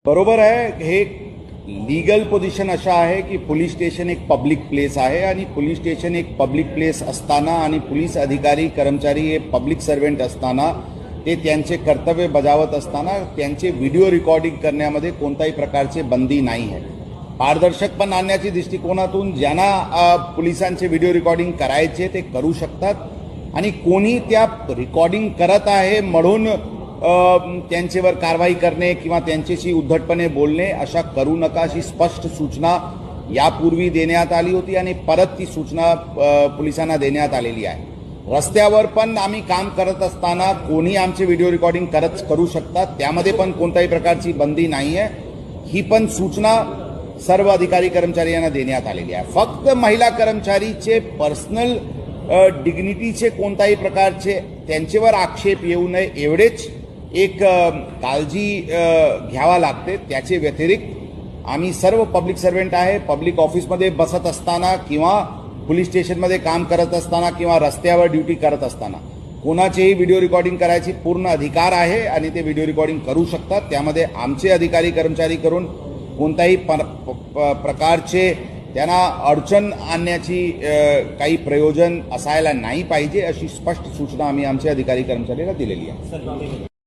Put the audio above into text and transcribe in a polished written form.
बरोबर आहे. हे लीगल पोझिशन अशा आहे की पोलीस स्टेशन एक पब्लिक प्लेस आहे आणि पोलीस स्टेशन एक पब्लिक प्लेस असताना आणि पोलीस अधिकारी कर्मचारी हे पब्लिक सर्व्हंट असताना ते त्यांचे कर्तव्य बजावत असताना त्यांचे व्हिडिओ रेकॉर्डिंग करण्यामध्ये कोणत्याही प्रकारचे बंदी नाही आहे. पारदर्शकपण आणण्याच्या दृष्टिकोनातून ज्यांना पोलिसांचे व्हिडिओ रेकॉर्डिंग करायचे ते करू शकतात आणि कोणी त्या रेकॉर्डिंग करत आहे म्हणून त्यांच्यावर कारवाई करणे किंवा त्यांच्याशी उद्धटपणे बोलणे अशा करू नका अशी स्पष्ट सूचना यापूर्वी देण्यात आली होती आणि परत ती सूचना पोलिसांना देण्यात आलेली आहे. रस्त्यावर पण आम्ही काम करत असताना कोणी आमचे व्हिडिओ रेकॉर्डिंग करू शकतात, त्यामध्ये पण कोणत्याही प्रकारची बंदी नाही आहे. ही पण सूचना सर्व अधिकारी कर्मचारी यांना देण्यात आलेली आहे. फक्त महिला कर्मचारीचे पर्सनल डिग्निटीचे कोणत्याही प्रकारचे त्यांच्यावर आक्षेप येऊ नये एवढेच एक काळजी घ्यावा लागते. त्याचे व्यतिरिक्त आम्ही सर्व पब्लिक सर्व्हंट आहे, पब्लिक ऑफिसमध्ये बसत असताना किंवा पोलीस स्टेशनमध्ये काम करत असताना किंवा रस्त्यावर ड्युटी करत असताना कोणाचेही व्हिडिओ रेकॉर्डिंग करायची पूर्ण अधिकार आहे आणि ते व्हिडिओ रेकॉर्डिंग करू शकतात. त्यामध्ये आमचे अधिकारी कर्मचारी करून कोणत्याही प्रकारचे त्यांना अडचण आणण्याची काही प्रयोजन असायला नाही पाहिजे अशी स्पष्ट सूचना आम्ही आमच्या अधिकारी कर्मचाऱ्यांना दिलेली आहे.